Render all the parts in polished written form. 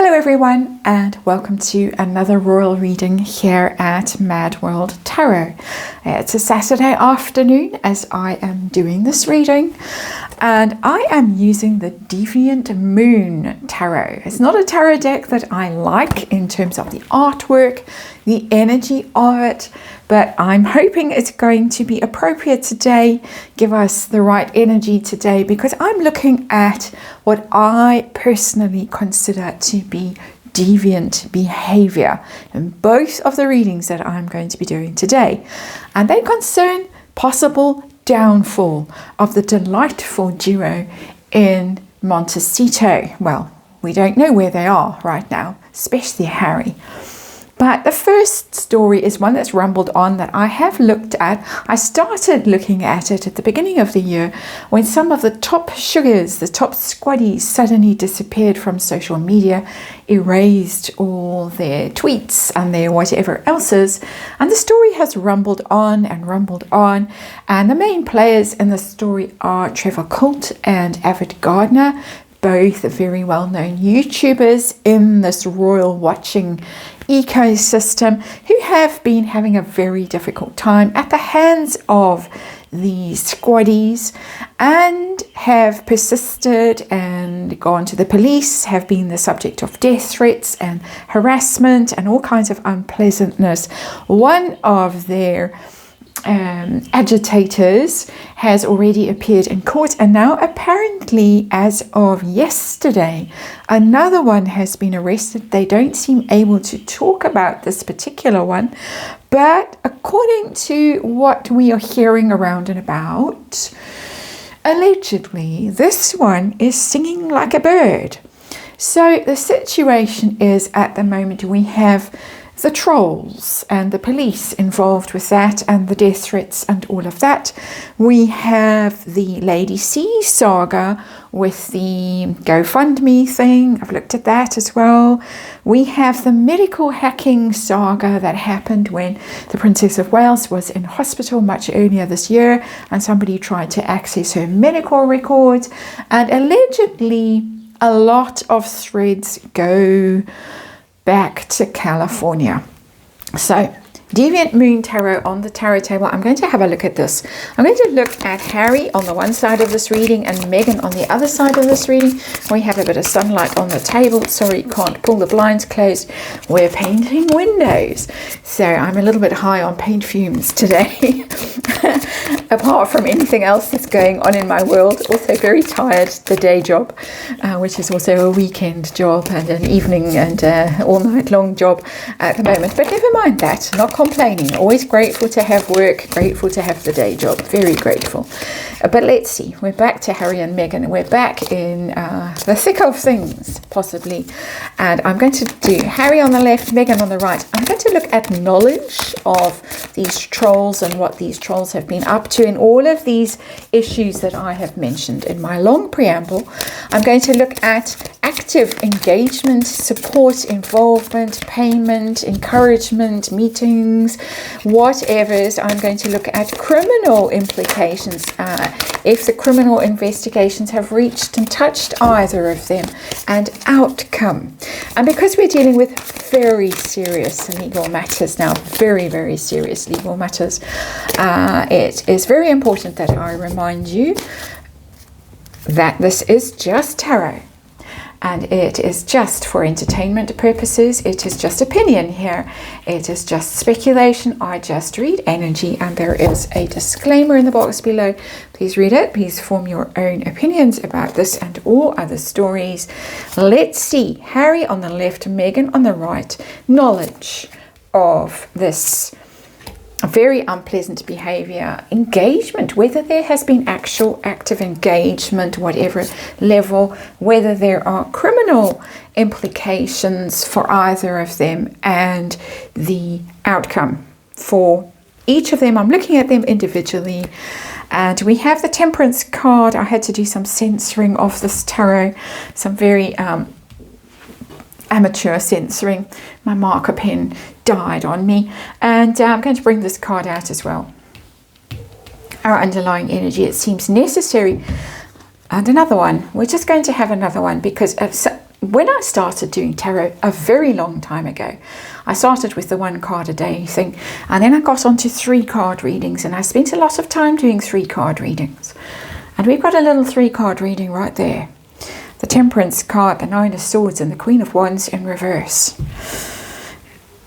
Hello everyone, and welcome to another royal reading here at Mad World Tarot. It's a Saturday afternoon as I am doing this reading, and I am using the Deviant Moon Tarot. It's not a tarot deck that I like in terms of the artwork, the energy of it, but I'm hoping it's going to be appropriate today, give us the right energy today, because I'm looking at what I personally consider to be deviant behavior in both of the readings that I'm going to be doing today. And they concern possible downfall of the delightful duo in Montecito. Well, we don't know where they are right now, especially Harry. But the first story is one that's rumbled on that I have looked at. I started looking at it at the beginning of the year when some of the top sugars, the top squaddies, suddenly disappeared from social media, erased all their tweets and their whatever else's. And the story has rumbled on and rumbled on. And the main players in the story are Trevor Colt and Avid Gardner, both very well-known YouTubers in this royal watching ecosystem who have been having a very difficult time at the hands of the squaddies and have persisted and gone to the police, have been the subject of death threats and harassment and all kinds of unpleasantness. One of their agitators has already appeared in court, and now apparently as of yesterday another one has been arrested. They don't seem able to talk about this particular one, but according to what we are hearing around and about, allegedly this one is singing like a bird. So the situation is, at the moment we have the trolls and the police involved with that and the death threats and all of that. We have the Lady C saga with the GoFundMe thing. I've looked at that as well. We have the medical hacking saga that happened when the Princess of Wales was in hospital much earlier this year and somebody tried to access her medical records, and allegedly a lot of threads go back to California. So Deviant Moon Tarot on the tarot table. I'm going to have a look at this. I'm going to look at Harry on the one side of this reading and Meghan on the other side of this reading. We have a bit of sunlight on the table. Sorry, can't pull the blinds closed. We're painting windows. So I'm a little bit high on paint fumes today. Apart from anything else that's going on in my world. Also very tired, the day job, which is also a weekend job and an evening and all night long job at the moment. But never mind that, not complaining. Always grateful to have work, grateful to have the day job, very grateful. But let's see, we're back to Harry and Meghan. We're back in the thick of things, possibly. And I'm going to do Harry on the left, Meghan on the right. I'm going to look at knowledge of these trolls and what these trolls have been up to in all of these issues that I have mentioned in my long preamble. I'm going to look at active engagement, support, involvement, payment, encouragement, meetings, whatever's. I'm going to look at criminal implications, if the criminal investigations have reached and touched either of them, and outcome. And because we're dealing with very serious legal matters now, very, very serious legal matters, it is very important that I remind you that this is just tarot. And it is just for entertainment purposes. It is just opinion here. It is just speculation. I just read energy, and there is a disclaimer in the box below. Please read it. Please form your own opinions about this and all other stories. Let's see. Harry on the left, Meghan on the right. Knowledge of this very unpleasant behavior, engagement, whether there has been actual active engagement, whatever level, whether there are criminal implications for either of them, and the outcome for each of them. I'm looking at them individually, and we have the Temperance card. I had to do some censoring of this tarot, some very amateur censoring. My marker pen died on me, and I'm going to bring this card out as well. Our underlying energy, it seems necessary. And another one, we're just going to have another one because when I started doing tarot a very long time ago, I started with the 1 card a day thing, and then I got onto 3 card readings, and I spent a lot of time doing 3 card readings. And we've got a little 3 card reading right there. The Temperance card, the 9 of Swords, and the Queen of Wands in reverse.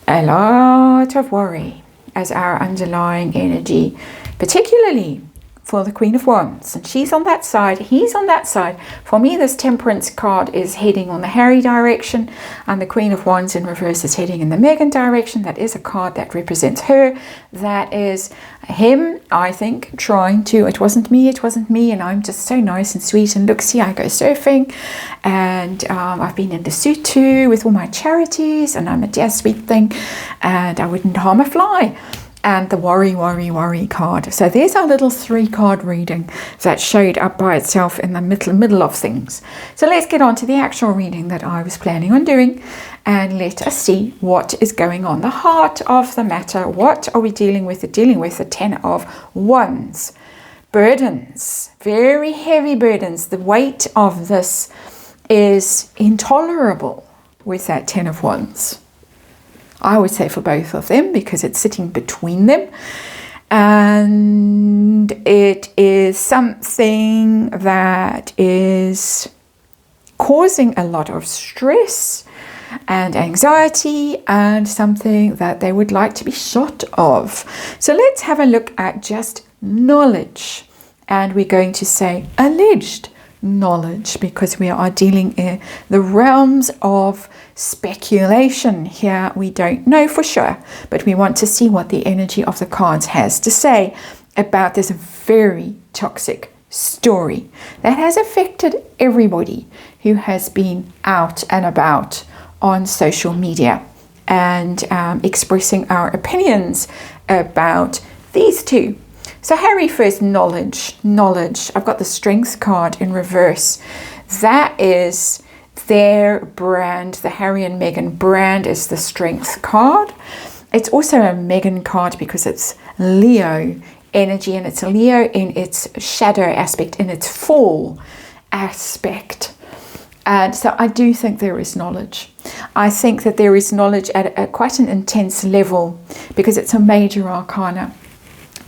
A lot of worry as our underlying energy, particularly for the Queen of Wands, and she's on that side, he's on that side. For me, this Temperance card is heading on the Harry direction, and the Queen of Wands in reverse is heading in the Meghan direction. That is a card that represents her. That is him, I think, trying to, it wasn't me, and I'm just so nice and sweet, and look, see, I go surfing, and I've been in the suit too with all my charities, and I'm a dear sweet thing, and I wouldn't harm a fly. And the worry card. So there's our little 3 card reading that showed up by itself in the middle of things. So let's get on to the actual reading that I was planning on doing, and let us see what is going on. The heart of the matter. What are we dealing with? Dealing with the 10 of Wands. Burdens. Very heavy burdens. The weight of this is intolerable with that 10 of Wands. I would say for both of them, because it's sitting between them, and it is something that is causing a lot of stress and anxiety, and something that they would like to be shot of. So let's have a look at just knowledge, and we're going to say alleged knowledge, because we are dealing in the realms of speculation here. We don't know for sure, but we want to see what the energy of the cards has to say about this very toxic story that has affected everybody who has been out and about on social media and expressing our opinions about these two. So Harry first, knowledge. I've got the Strength card in reverse. That is their brand. The Harry and Meghan brand is the Strength card. It's also a Meghan card because it's Leo energy, and it's Leo in its shadow aspect, in its fall aspect. And so I do think there is knowledge. I think that there is knowledge at quite an intense level, because it's a major arcana.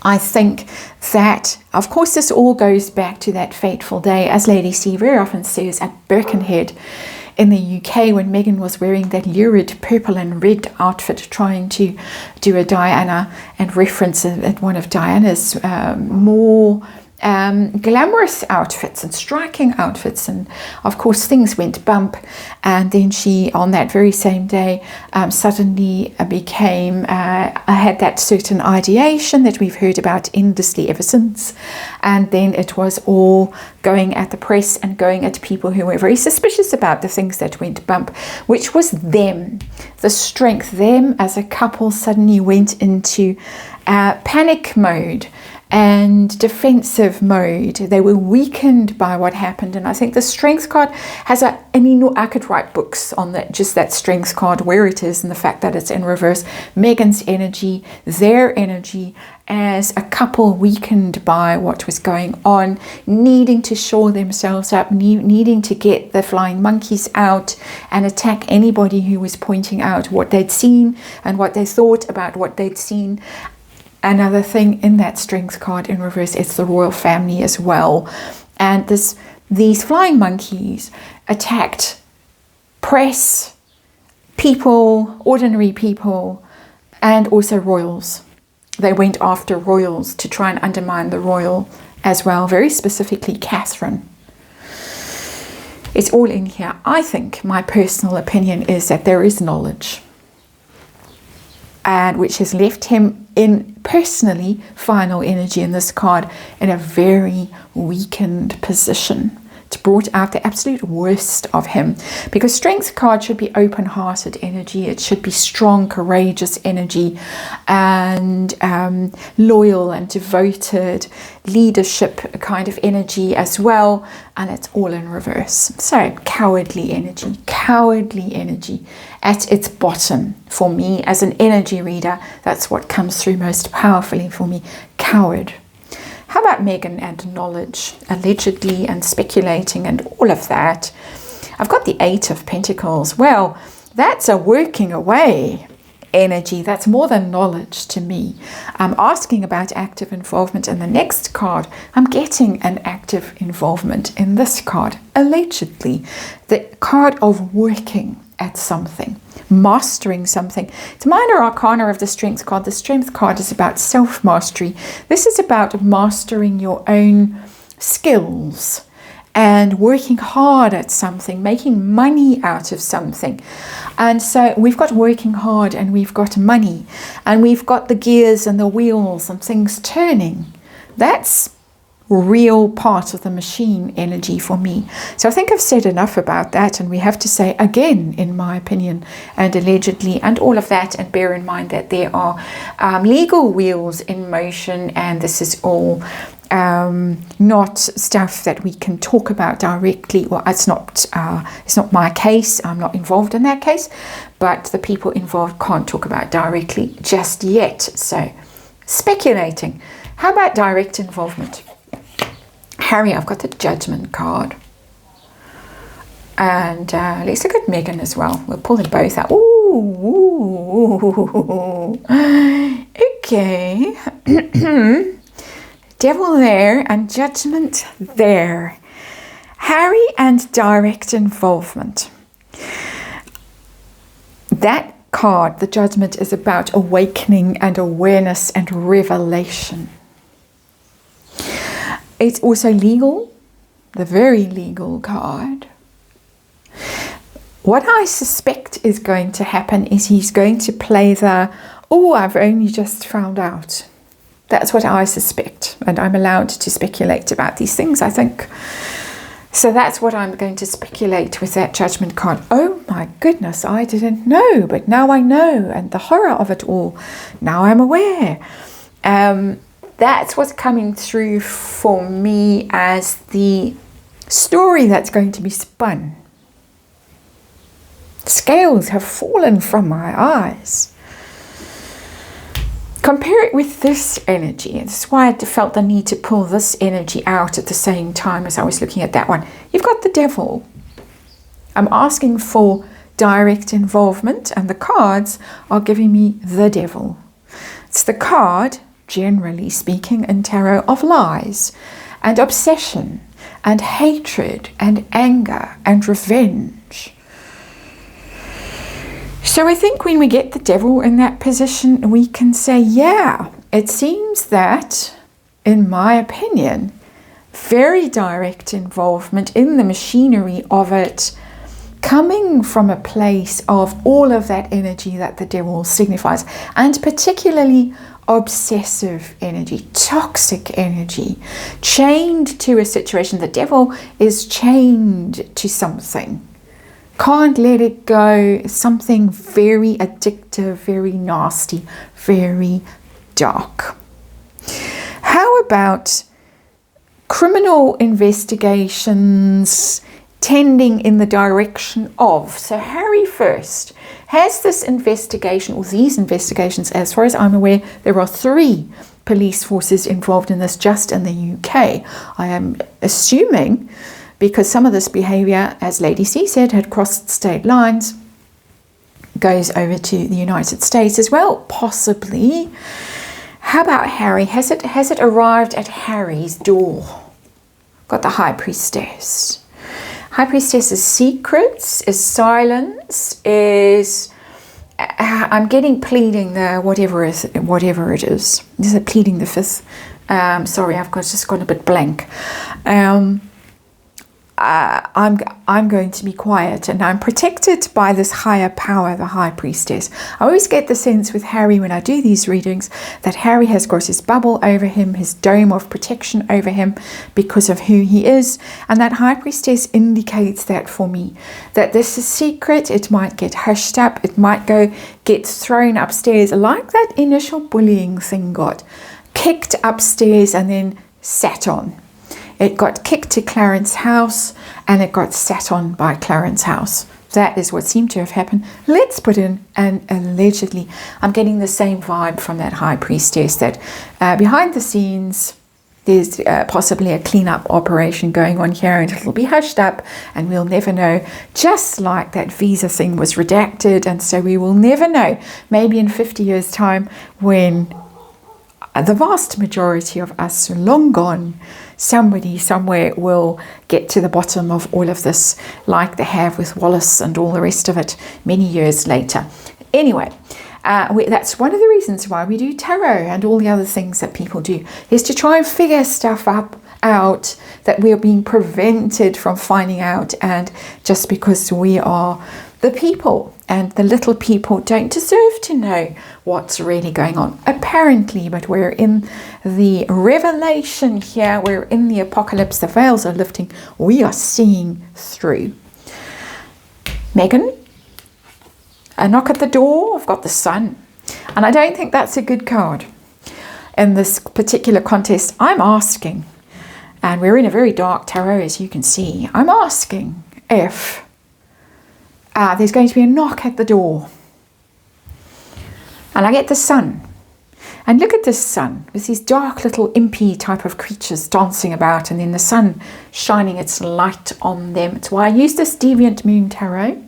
I think that, of course, this all goes back to that fateful day, as Lady C very often says, at Birkenhead in the UK, when Meghan was wearing that lurid purple and red outfit, trying to do a Diana and reference at one of Diana's more glamorous outfits and striking outfits, and of course things went bump, and then she, on that very same day, suddenly became had that certain ideation that we've heard about endlessly ever since, and then it was all going at the press and going at people who were very suspicious about the things that went bump, which was them, the Strength. Them as a couple suddenly went into panic mode and defensive mode. They were weakened by what happened, and I think the Strength card has I could write books on that, just that Strength card, where it is, and the fact that it's in reverse. Meghan's energy, their energy as a couple weakened by what was going on, needing to shore themselves up, needing to get the flying monkeys out and attack anybody who was pointing out what they'd seen and what they thought about what they'd seen. Another thing in that Strength card in reverse, it's the royal family as well. And these flying monkeys attacked press, people, ordinary people, and also royals. They went after royals to try and undermine the royal as well, very specifically Catherine. It's all in here. I think my personal opinion is that there is knowledge, and which has left him in personally final energy in this card in a very weakened position. It's brought out the absolute worst of him, because Strength card should be open-hearted energy. It should be strong, courageous energy, and loyal and devoted leadership kind of energy as well, and it's all in reverse. So cowardly energy at its bottom. For me as an energy reader, that's what comes through most powerfully for me. Coward. How about Meghan and knowledge, allegedly, and speculating and all of that? I've got the Eight of Pentacles. Well, that's a working away energy. That's more than knowledge to me. I'm asking about active involvement in the next card. I'm getting an active involvement in this card, allegedly. The card of working at something, mastering something. It's minor arcana of the Strength card. The Strength card is about self-mastery. This is about mastering your own skills and working hard at something, making money out of something. And so we've got working hard, and we've got money, and we've got the gears and the wheels and things turning. That's real part of the machine energy for me. So I think I've said enough about that, and we have to say again, in my opinion, and allegedly, and all of that, and bear in mind that there are legal wheels in motion, and this is all not stuff that we can talk about directly. Well, it's not my case. I'm not involved in that case, but the people involved can't talk about directly just yet. So speculating. How about direct involvement? Harry, I've got the Judgment card. And let's look at Megan as well. We'll pull them both out. Ooh. Okay. Devil there and Judgment there. Harry and direct involvement. That card, the Judgment, is about awakening and awareness and revelation. It's also legal, the very legal card. What I suspect is going to happen is he's going to play the, oh, I've only just found out. That's what I suspect, and I'm allowed to speculate about these things, I think. So that's what I'm going to speculate with that Judgment card. Oh my goodness, I didn't know, but now I know, and the horror of it all, now I'm aware. That's what's coming through for me as the story that's going to be spun. Scales have fallen from my eyes. Compare it with this energy. That's why I felt the need to pull this energy out at the same time as I was looking at that one. You've got the Devil. I'm asking for direct involvement, and the cards are giving me the Devil. It's the card, generally speaking, in tarot, of lies and obsession and hatred and anger and revenge. So I think when we get the Devil in that position, we can say, yeah, it seems that, in my opinion, very direct involvement in the machinery of it, coming from a place of all of that energy that the Devil signifies, and particularly obsessive energy, toxic energy, chained to a situation. The Devil is chained to something. Can't let it go. Something very addictive, very nasty, very dark. How about criminal investigations tending in the direction of? So Harry first has this investigation, or these investigations. As far as I'm aware, there are 3 police forces involved in this just in the UK. I am assuming, because some of this behavior, as Lady C said, had crossed state lines, goes over to the United States as well, possibly. How about Harry? Has it arrived at Harry's door? Got the High Priestess. High Priestess is secrets, is silence, is... I'm getting pleading the whatever it is. Is it pleading the 5th? Sorry, I've just gone a bit blank. I'm going to be quiet, and I'm protected by this higher power, the High Priestess. I always get the sense with Harry when I do these readings that Harry has got his bubble over him, his dome of protection over him because of who he is, and that High Priestess indicates that for me, that this is secret. It might get hushed up, it might get thrown upstairs, like that initial bullying thing got kicked upstairs and then sat on. It got kicked to Clarence House, and it got sat on by Clarence House. That is what seemed to have happened. Let's put in an allegedly. I'm getting the same vibe from that High Priestess, that behind the scenes, there's possibly a cleanup operation going on here, and it'll be hushed up and we'll never know. Just like that visa thing was redacted, and so we will never know. Maybe in 50 years' time, when the vast majority of us are long gone, somebody somewhere will get to the bottom of all of this, like they have with Wallace and all the rest of it many years later. Anyway, that's one of the reasons why we do tarot and all the other things that people do, is to try and figure stuff out that we are being prevented from finding out, and just because we are the people, and the little people don't deserve to know what's really going on, apparently. But we're in the revelation here, we're in the apocalypse, the veils are lifting, we are seeing through. Megan, a knock at the door, I've got the Sun, and I don't think that's a good card in this particular contest. I'm asking, and we're in a very dark tarot, as you can see, I'm asking if there's going to be a knock at the door. And I get the Sun. And look at this Sun with these dark little impy type of creatures dancing about, and then the Sun shining its light on them. It's why I use this Deviant Moon Tarot.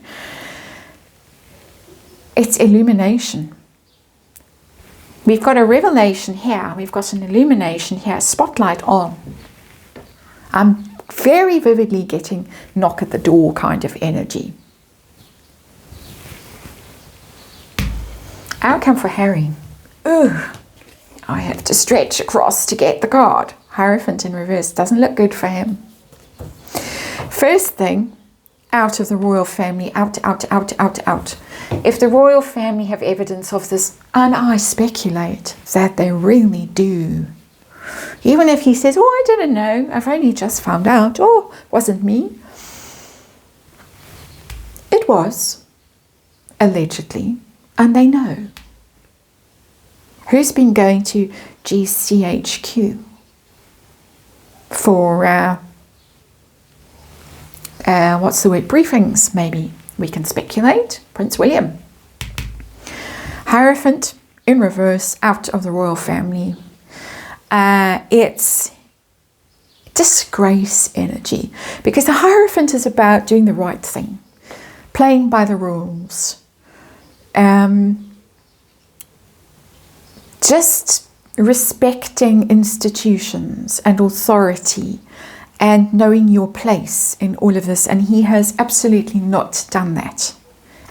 It's illumination. We've got a revelation here. We've got an illumination here. Spotlight on. I'm very vividly getting knock at the door kind of energy. Outcome for Harry. Ooh, I have to stretch across to get the card. Hierophant in reverse doesn't look good for him. First thing, out of the royal family, out. If the royal family have evidence of this, and I speculate that they really do, even if he says, oh, I didn't know, I've only just found out, oh, wasn't me. It was, allegedly, and they know. Who's been going to GCHQ for, what's the word, briefings, maybe? We can speculate. Prince William. Hierophant in reverse, out of the royal family. It's disgrace energy, because the Hierophant is about doing the right thing, playing by the rules, just respecting institutions and authority and knowing your place in all of this. And he has absolutely not done that.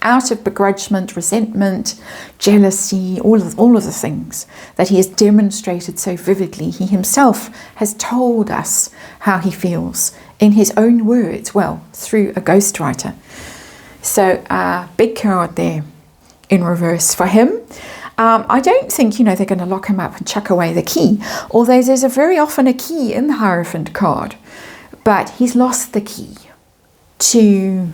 Out of begrudgement, resentment, jealousy, all of the things that he has demonstrated so vividly. He himself has told us how he feels in his own words, well, through a ghostwriter. So big card there in reverse for him. I don't think, they're going to lock him up and chuck away the key, although there's very often a key in the Hierophant card, but he's lost the key to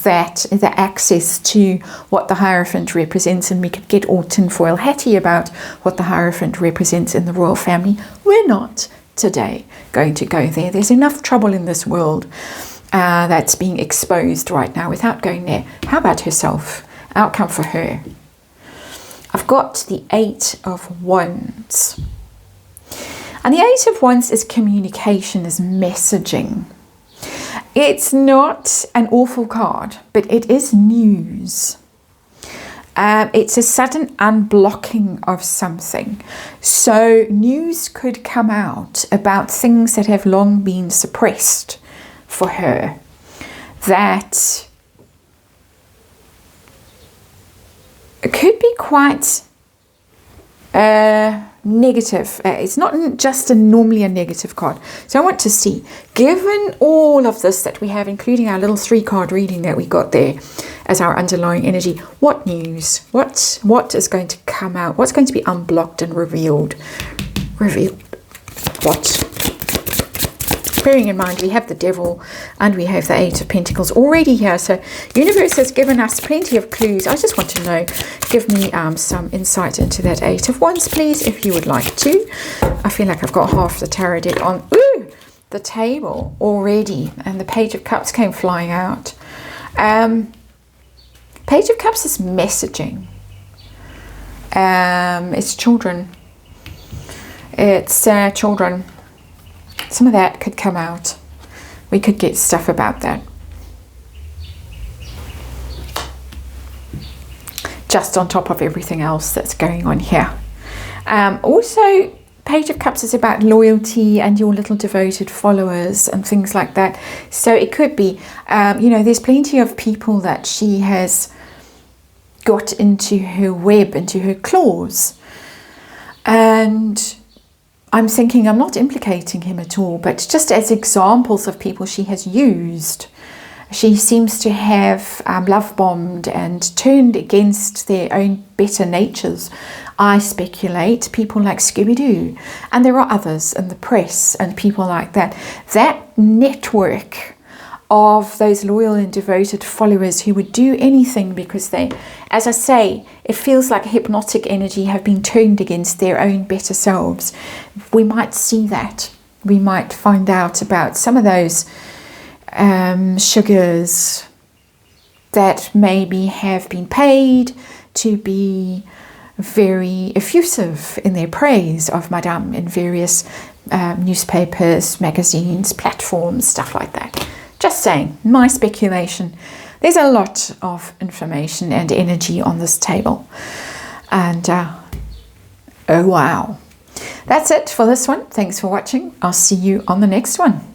that, the access to what the Hierophant represents, and we could get all tinfoil hatty about what the Hierophant represents in the royal family. We're not today going to go there. There's enough trouble in this world that's being exposed right now without going there. How about herself? Outcome for her. I've got the Eight of Wands. And the Eight of Wands is communication, is messaging. It's not an awful card, but it is news. It's a sudden unblocking of something. So news could come out about things that have long been suppressed for her. That it could be quite negative. It's not just normally a negative card. So I want to see, given all of this that we have, including our little 3-card reading that we got there as our underlying energy, what news? What is going to come out? What's going to be unblocked and revealed? What? Bearing in mind we have the Devil and we have the Eight of Pentacles already here, so universe has given us plenty of clues. I just want to know, give me some insight into that Eight of Wands, please, if you would like to. I feel like I've got half the tarot deck on the table already, and the Page of Cups came flying out. Page of Cups is messaging. It's children. It's children. Some of that could come out. We could get stuff about that. Just on top of everything else that's going on here. Also, Page of Cups is about loyalty and your little devoted followers and things like that. So it could be, you know, there's plenty of people that she has got into her web, into her claws. And I'm thinking, I'm not implicating him at all, but just as examples of people she has used. She seems to have love bombed and turned against their own better natures. I speculate people like Scooby-Doo, and there are others in the press and people like that. That network of those loyal and devoted followers who would do anything because they, as I say, it feels like hypnotic energy, have been turned against their own better selves. We might see that. We might find out about some of those sugars that maybe have been paid to be very effusive in their praise of Madame in various newspapers, magazines, platforms, stuff like that. Just saying, my speculation. There's a lot of information and energy on this table. And oh wow. That's it for this one. Thanks for watching. I'll see you on the next one.